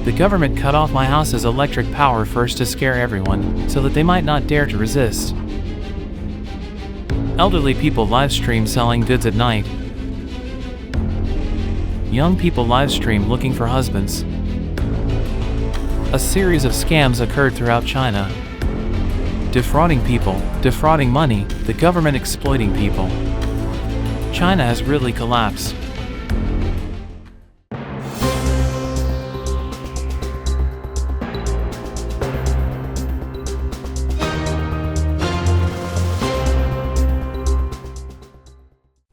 The government cut off my house's electric power first to scare everyone, so that they might not dare to resist. Elderly people live stream selling goods at night. Young people live stream looking for husbands. A series of scams occurred throughout China. Defrauding people, defrauding money, the government exploiting people. China has really collapsed.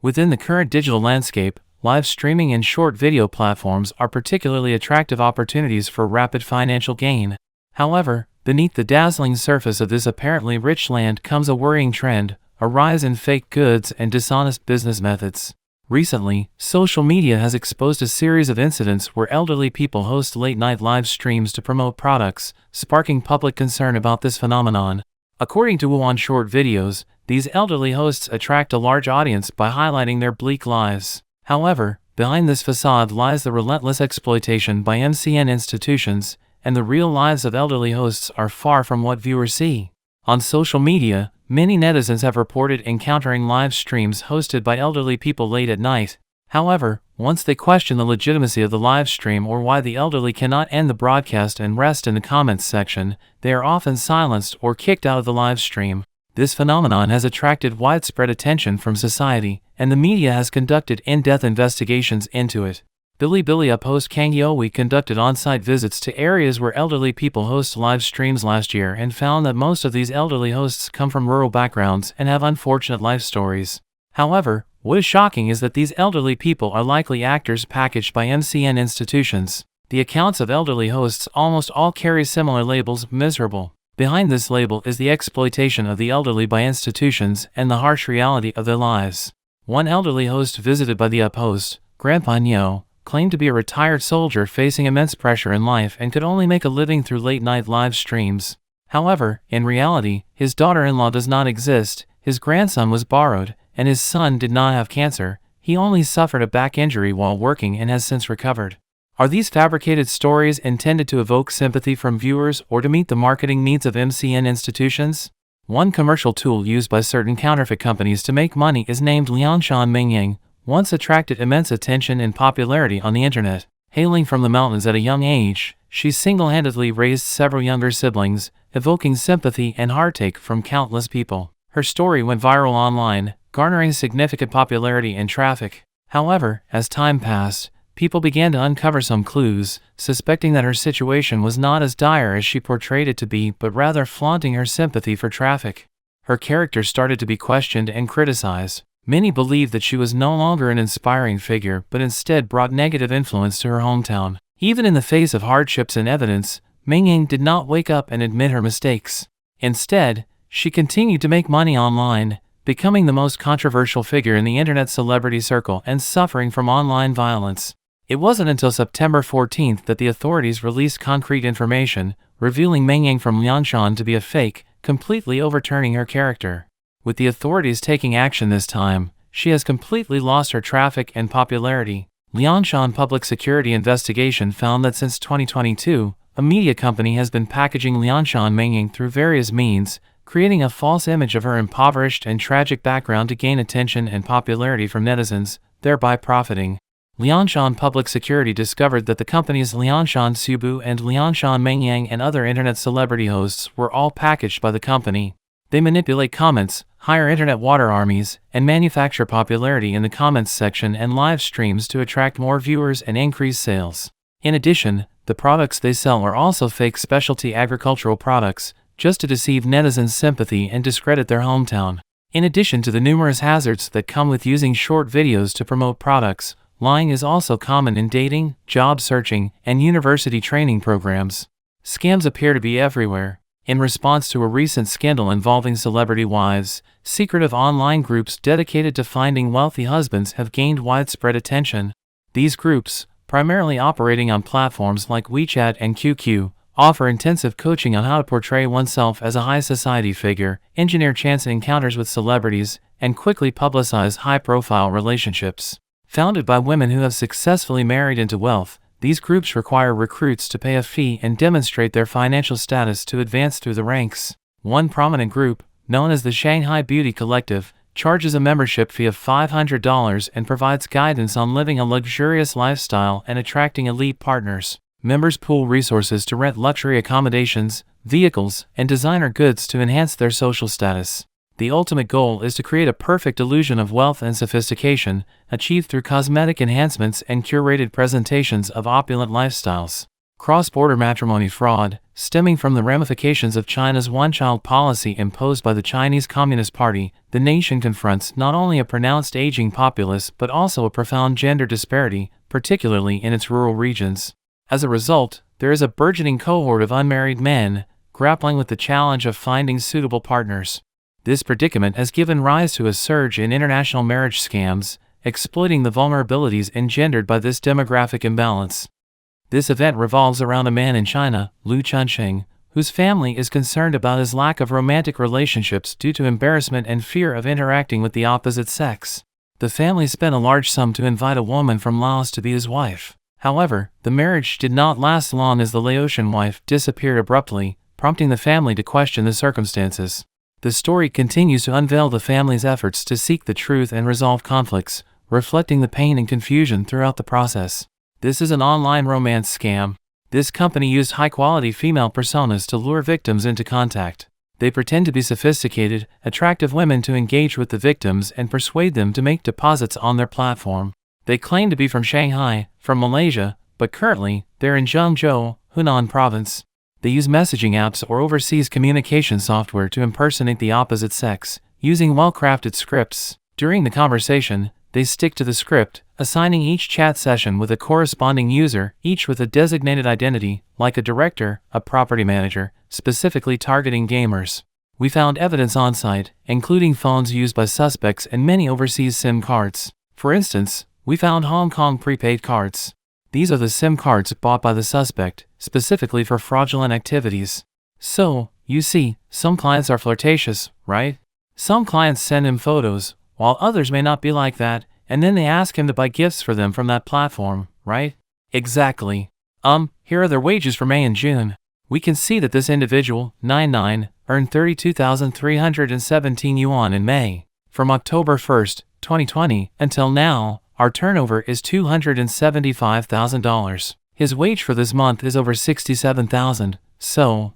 Within the current digital landscape, live streaming and short video platforms are particularly attractive opportunities for rapid financial gain. However, beneath the dazzling surface of this apparently rich land comes a worrying trend, a rise in fake goods and dishonest business methods. Recently, social media has exposed a series of incidents where elderly people host late-night live streams to promote products, sparking public concern about this phenomenon. According to Wuhan Short Videos, these elderly hosts attract a large audience by highlighting their bleak lives. However, behind this facade lies the relentless exploitation by MCN institutions, and the real lives of elderly hosts are far from what viewers see. On social media, many netizens have reported encountering live streams hosted by elderly people late at night. However, once they question the legitimacy of the live stream or why the elderly cannot end the broadcast and rest in the comments section, they are often silenced or kicked out of the live stream. This phenomenon has attracted widespread attention from society, and the media has conducted in-depth investigations into it. Bilibili host Kang Youwei conducted on-site visits to areas where elderly people host live streams last year and found that most of these elderly hosts come from rural backgrounds and have unfortunate life stories. However, what is shocking is that these elderly people are likely actors packaged by MCN institutions. The accounts of elderly hosts almost all carry similar labels: miserable. Behind this label is the exploitation of the elderly by institutions and the harsh reality of their lives. One elderly host visited by the host, Grandpa Nyo, claimed to be a retired soldier facing immense pressure in life and could only make a living through late-night live streams. However, in reality, his daughter-in-law does not exist, his grandson was borrowed, and his son did not have cancer. He only suffered a back injury while working and has since recovered. Are these fabricated stories intended to evoke sympathy from viewers or to meet the marketing needs of MCN institutions? One commercial tool used by certain counterfeit companies to make money is named Lianshan Mingying, once attracted immense attention and popularity on the internet. Hailing from the mountains at a young age, she single-handedly raised several younger siblings, evoking sympathy and heartache from countless people. Her story went viral online, garnering significant popularity and traffic. However, as time passed, people began to uncover some clues, suspecting that her situation was not as dire as she portrayed it to be, but rather flaunting her sympathy for traffic. Her character started to be questioned and criticized. Many believed that she was no longer an inspiring figure, but instead brought negative influence to her hometown. Even in the face of hardships and evidence, Mingying did not wake up and admit her mistakes. Instead, she continued to make money online, becoming the most controversial figure in the internet celebrity circle and suffering from online violence. It wasn't until September 14th that the authorities released concrete information, revealing Mingying from Lianshan to be a fake, completely overturning her character. With the authorities taking action this time, she has completely lost her traffic and popularity. Lianshan Public Security Investigation found that since 2022, a media company has been packaging Lianshan Mingying through various means, creating a false image of her impoverished and tragic background to gain attention and popularity from netizens, thereby profiting. Lianshan Public Security discovered that the companies Lianshan Subu and Lianshan Mingying and other internet celebrity hosts were all packaged by the company. They manipulate comments, hire internet water armies, and manufacture popularity in the comments section and live streams to attract more viewers and increase sales. In addition, the products they sell are also fake specialty agricultural products, just to deceive netizens' sympathy and discredit their hometown. In addition to the numerous hazards that come with using short videos to promote products, lying is also common in dating, job searching, and university training programs. Scams appear to be everywhere. In response to a recent scandal involving celebrity wives, secretive online groups dedicated to finding wealthy husbands have gained widespread attention. These groups, primarily operating on platforms like WeChat and QQ, offer intensive coaching on how to portray oneself as a high society figure, engineer chance encounters with celebrities, and quickly publicize high-profile relationships. Founded by women who have successfully married into wealth, These groups require recruits to pay a fee and demonstrate their financial status to advance through the ranks. One prominent group, known as the Shanghai Beauty Collective, charges a membership fee of $500 and provides guidance on living a luxurious lifestyle and attracting elite partners. Members pool resources to rent luxury accommodations, vehicles, and designer goods to enhance their social status. The ultimate goal is to create a perfect illusion of wealth and sophistication, achieved through cosmetic enhancements and curated presentations of opulent lifestyles. Cross-border matrimony fraud, stemming from the ramifications of China's one-child policy imposed by the Chinese Communist Party, the nation confronts not only a pronounced aging populace but also a profound gender disparity, particularly in its rural regions. As a result, there is a burgeoning cohort of unmarried men, grappling with the challenge of finding suitable partners. This predicament has given rise to a surge in international marriage scams, exploiting the vulnerabilities engendered by this demographic imbalance. This event revolves around a man in China, Lu Chunxing, whose family is concerned about his lack of romantic relationships due to embarrassment and fear of interacting with the opposite sex. The family spent a large sum to invite a woman from Laos to be his wife. However, the marriage did not last long as the Laotian wife disappeared abruptly, prompting the family to question the circumstances. The story continues to unveil the family's efforts to seek the truth and resolve conflicts, reflecting the pain and confusion throughout the process. This is an online romance scam. This company used high-quality female personas to lure victims into contact. They pretend to be sophisticated, attractive women to engage with the victims and persuade them to make deposits on their platform. They claim to be from Shanghai, from Malaysia, but currently, they're in Zhengzhou, Hunan province. They use messaging apps or overseas communication software to impersonate the opposite sex, using well-crafted scripts. During the conversation, they stick to the script, assigning each chat session with a corresponding user, each with a designated identity, like a director, a property manager, specifically targeting gamers. We found evidence on-site, including phones used by suspects and many overseas SIM cards. For instance, we found Hong Kong prepaid cards. These are the SIM cards bought by the suspect, specifically for fraudulent activities. So, you see, some clients are flirtatious, right? Some clients send him photos, while others may not be like that, and then they ask him to buy gifts for them from that platform, right? Exactly. Here are their wages for May and June. We can see that this individual, 99, earned 32,317 yuan in May. From October 1st, 2020, until now, our turnover is $275,000. His wage for this month is over 67,000, so,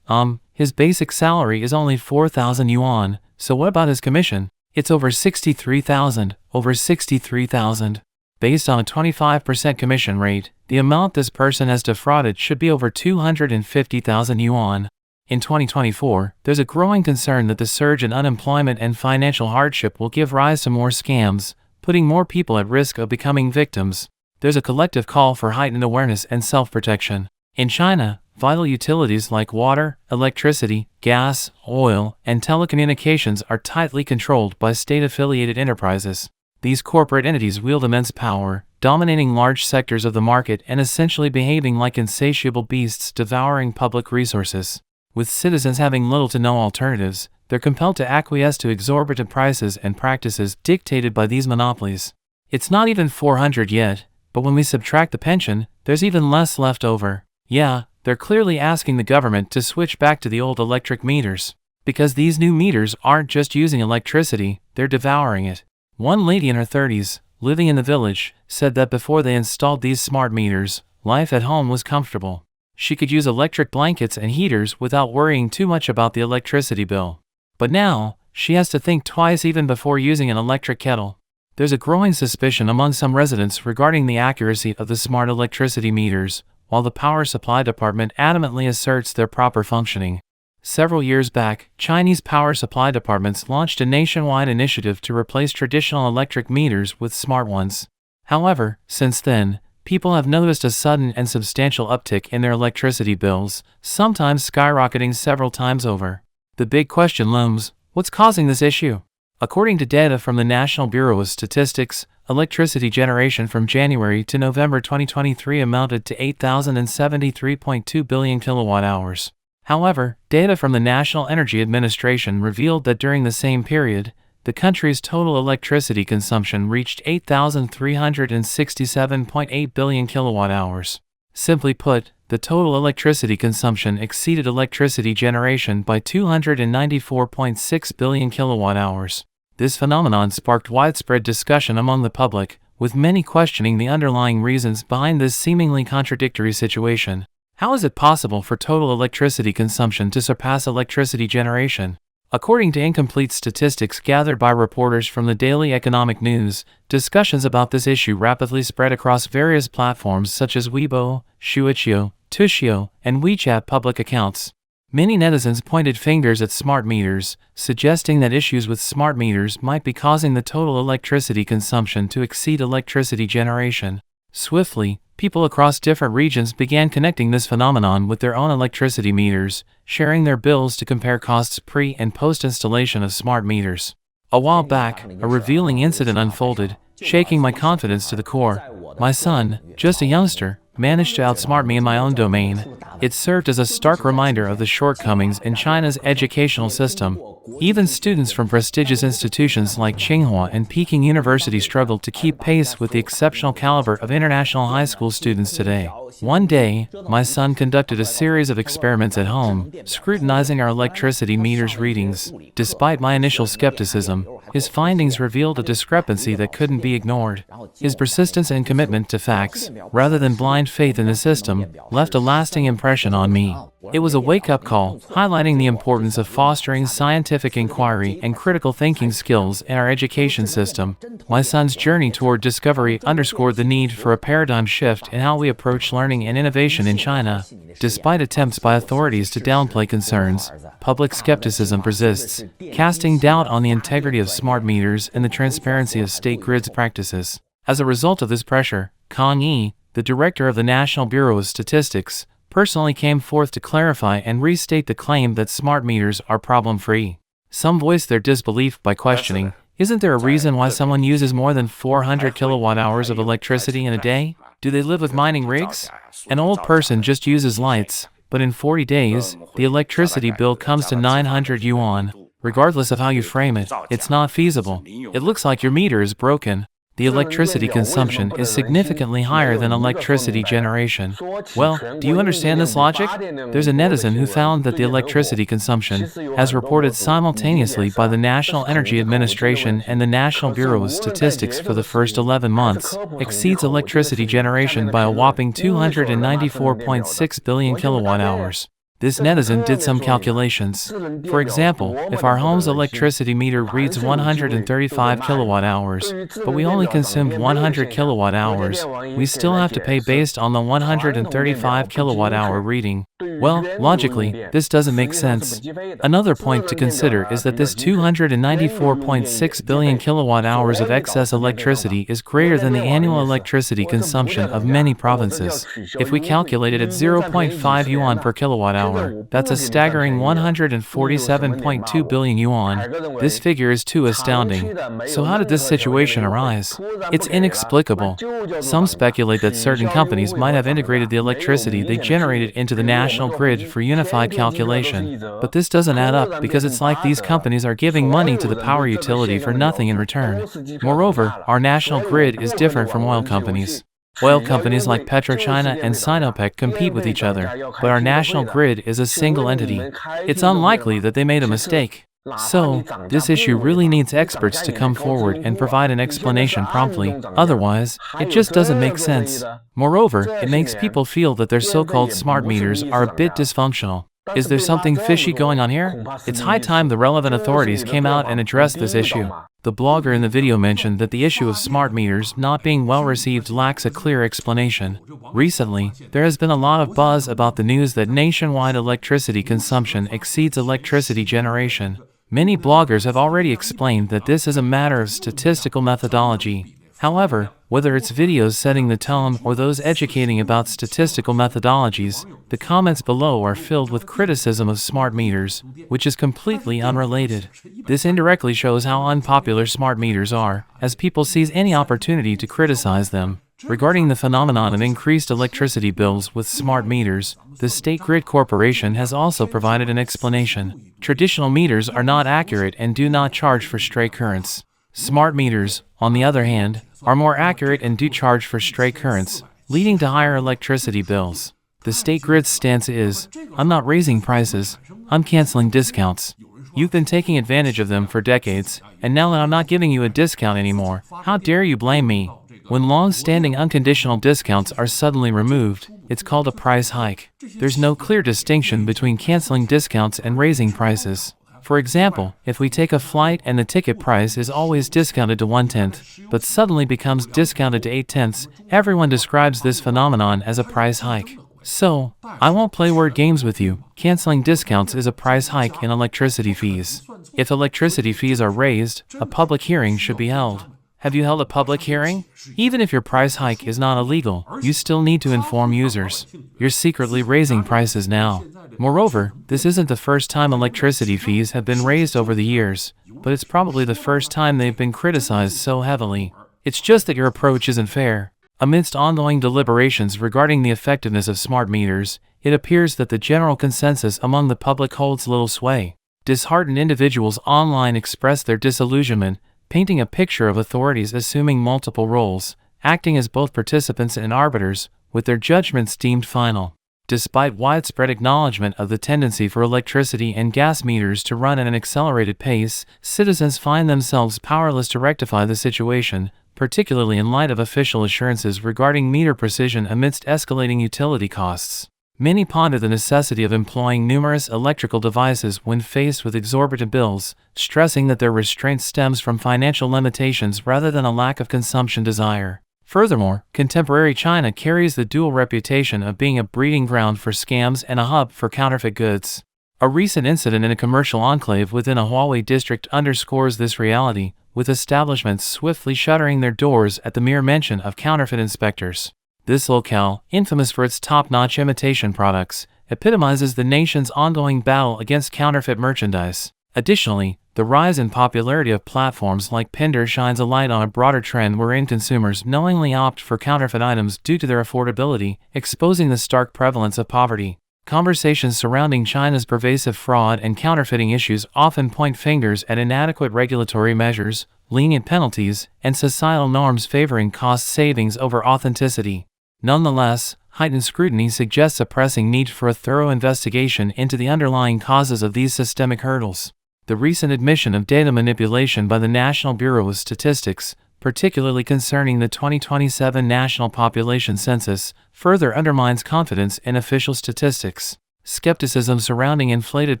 his basic salary is only 4,000 yuan, so what about his commission? It's over 63,000, over 63,000. Based on a 25% commission rate, the amount this person has defrauded should be over 250,000 yuan. In 2024, there's a growing concern that the surge in unemployment and financial hardship will give rise to more scams, putting more people at risk of becoming victims. There's a collective call for heightened awareness and self-protection. In China, vital utilities like water, electricity, gas, oil, and telecommunications are tightly controlled by state-affiliated enterprises. These corporate entities wield immense power, dominating large sectors of the market and essentially behaving like insatiable beasts devouring public resources. With citizens having little to no alternatives, they're compelled to acquiesce to exorbitant prices and practices dictated by these monopolies. It's not even 400 yet, but when we subtract the pension, there's even less left over. Yeah, they're clearly asking the government to switch back to the old electric meters. Because these new meters aren't just using electricity, they're devouring it. One lady in her 30s, living in the village, said that before they installed these smart meters, life at home was comfortable. She could use electric blankets and heaters without worrying too much about the electricity bill. But now, she has to think twice even before using an electric kettle. There's a growing suspicion among some residents regarding the accuracy of the smart electricity meters, while the power supply department adamantly asserts their proper functioning. Several years back, Chinese power supply departments launched a nationwide initiative to replace traditional electric meters with smart ones. However, since then, people have noticed a sudden and substantial uptick in their electricity bills, sometimes skyrocketing several times over. The big question looms, what's causing this issue? According to data from the National Bureau of Statistics, electricity generation from January to November 2023 amounted to 8,073.2 billion kilowatt-hours. However, data from the National Energy Administration revealed that during the same period, the country's total electricity consumption reached 8,367.8 billion kilowatt-hours. Simply put, the total electricity consumption exceeded electricity generation by 294.6 billion kilowatt-hours. This phenomenon sparked widespread discussion among the public, with many questioning the underlying reasons behind this seemingly contradictory situation. How is it possible for total electricity consumption to surpass electricity generation? According to incomplete statistics gathered by reporters from the Daily Economic News, discussions about this issue rapidly spread across various platforms such as Weibo, Shuiqiu, Tuxiu, and WeChat public accounts. Many netizens pointed fingers at smart meters, suggesting that issues with smart meters might be causing the total electricity consumption to exceed electricity generation. Swiftly, people across different regions began connecting this phenomenon with their own electricity meters, sharing their bills to compare costs pre- and post-installation of smart meters. A while back, a revealing incident unfolded, shaking my confidence to the core. My son, just a youngster, managed to outsmart me in my own domain. It served as a stark reminder of the shortcomings in China's educational system. Even students from prestigious institutions like Tsinghua and Peking University struggled to keep pace with the exceptional caliber of international high school students today. One day, my son conducted a series of experiments at home, scrutinizing our electricity meters readings. Despite my initial skepticism, his findings revealed a discrepancy that couldn't be ignored. His persistence and commitment to facts, rather than blind faith in the system, left a lasting impression on me. It was a wake-up call, highlighting the importance of fostering scientific inquiry and critical thinking skills in our education system. My son's journey toward discovery underscored the need for a paradigm shift in how we approach learning and innovation in China. Despite attempts by authorities to downplay concerns, public skepticism persists, casting doubt on the integrity of smart meters and the transparency of state grids practices. As a result of this pressure, Kang Yi, the director of the National Bureau of Statistics, personally came forth to clarify and restate the claim that smart meters are problem-free. Some voiced their disbelief by questioning, isn't there a reason why someone uses more than 400 kilowatt-hours of electricity in a day? Do they live with mining rigs? An old person just uses lights, but in 40 days, the electricity bill comes to 900 yuan. Regardless of how you frame it, it's not feasible. It looks like your meter is broken. The electricity consumption is significantly higher than electricity generation. Well, do you understand this logic? There's a netizen who found that the electricity consumption, as reported simultaneously by the National Energy Administration and the National Bureau of Statistics for the first 11 months, exceeds electricity generation by a whopping 294.6 billion kilowatt-hours. This netizen did some calculations. For example, if our home's electricity meter reads 135 kilowatt-hours, but we only consumed 100 kilowatt-hours, we still have to pay based on the 135 kilowatt-hour reading. Well, logically, this doesn't make sense. Another point to consider is that this 294.6 billion kilowatt-hours of excess electricity is greater than the annual electricity consumption of many provinces. If we calculate it at 0.5 yuan per kilowatt-hour, that's a staggering 147.2 billion yuan. This figure is too astounding. So how did this situation arise? It's inexplicable. Some speculate that certain companies might have integrated the electricity they generated into the national grid for unified calculation. But this doesn't add up because it's like these companies are giving money to the power utility for nothing in return. Moreover, our national grid is different from oil companies. Oil companies like PetroChina and Sinopec compete with each other, but our national grid is a single entity. It's unlikely that they made a mistake. So, this issue really needs experts to come forward and provide an explanation promptly, otherwise, it just doesn't make sense. Moreover, it makes people feel that their so-called smart meters are a bit dysfunctional. Is there something fishy going on here? It's high time the relevant authorities came out and addressed this issue. The blogger in the video mentioned that the issue of smart meters not being well received lacks a clear explanation. Recently, there has been a lot of buzz about the news that nationwide electricity consumption exceeds electricity generation. Many bloggers have already explained that this is a matter of statistical methodology. However, whether it's videos setting the tone or those educating about statistical methodologies, the comments below are filled with criticism of smart meters, which is completely unrelated. This indirectly shows how unpopular smart meters are, as people seize any opportunity to criticize them. Regarding the phenomenon of increased electricity bills with smart meters, the State Grid Corporation has also provided an explanation. Traditional meters are not accurate and do not charge for stray currents. Smart meters, on the other hand, are more accurate and do charge for stray currents. leading to higher electricity bills. The state grid's stance is, I'm not raising prices, I'm canceling discounts. You've been taking advantage of them for decades, and now that I'm not giving you a discount anymore, how dare you blame me? When long-standing unconditional discounts are suddenly removed, it's called a price hike. There's no clear distinction between canceling discounts and raising prices. For example, if we take a flight and the ticket price is always discounted to 1/10, but suddenly becomes discounted to 8/10, everyone describes this phenomenon as a price hike. So, I won't play word games with you. Canceling discounts is a price hike in electricity fees. If electricity fees are raised, a public hearing should be held. Have you held a public hearing? Even if your price hike is not illegal, you still need to inform users. You're secretly raising prices now. Moreover, this isn't the first time electricity fees have been raised over the years, but it's probably the first time they've been criticized so heavily. It's just that your approach isn't fair. Amidst ongoing deliberations regarding the effectiveness of smart meters, it appears that the general consensus among the public holds little sway. Disheartened individuals online express their disillusionment, painting a picture of authorities assuming multiple roles, acting as both participants and arbiters, with their judgments deemed final. Despite widespread acknowledgement of the tendency for electricity and gas meters to run at an accelerated pace, citizens find themselves powerless to rectify the situation, particularly in light of official assurances regarding meter precision amidst escalating utility costs. Many ponder the necessity of employing numerous electrical devices when faced with exorbitant bills, stressing that their restraint stems from financial limitations rather than a lack of consumption desire. Furthermore, contemporary China carries the dual reputation of being a breeding ground for scams and a hub for counterfeit goods. A recent incident in a commercial enclave within a Huawei district underscores this reality, with establishments swiftly shuttering their doors at the mere mention of counterfeit inspectors. This locale, infamous for its top-notch imitation products, epitomizes the nation's ongoing battle against counterfeit merchandise. Additionally, the rise in popularity of platforms like Pinder shines a light on a broader trend wherein consumers knowingly opt for counterfeit items due to their affordability, exposing the stark prevalence of poverty. Conversations surrounding China's pervasive fraud and counterfeiting issues often point fingers at inadequate regulatory measures, lenient penalties, and societal norms favoring cost savings over authenticity. Nonetheless, heightened scrutiny suggests a pressing need for a thorough investigation into the underlying causes of these systemic hurdles. The recent admission of data manipulation by the National Bureau of Statistics, particularly concerning the 2027 National Population Census, further undermines confidence in official statistics. Skepticism surrounding inflated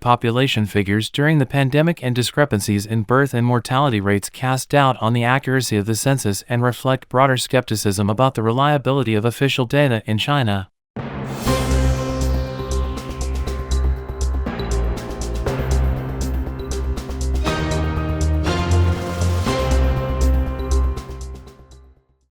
population figures during the pandemic and discrepancies in birth and mortality rates cast doubt on the accuracy of the census and reflect broader skepticism about the reliability of official data in China.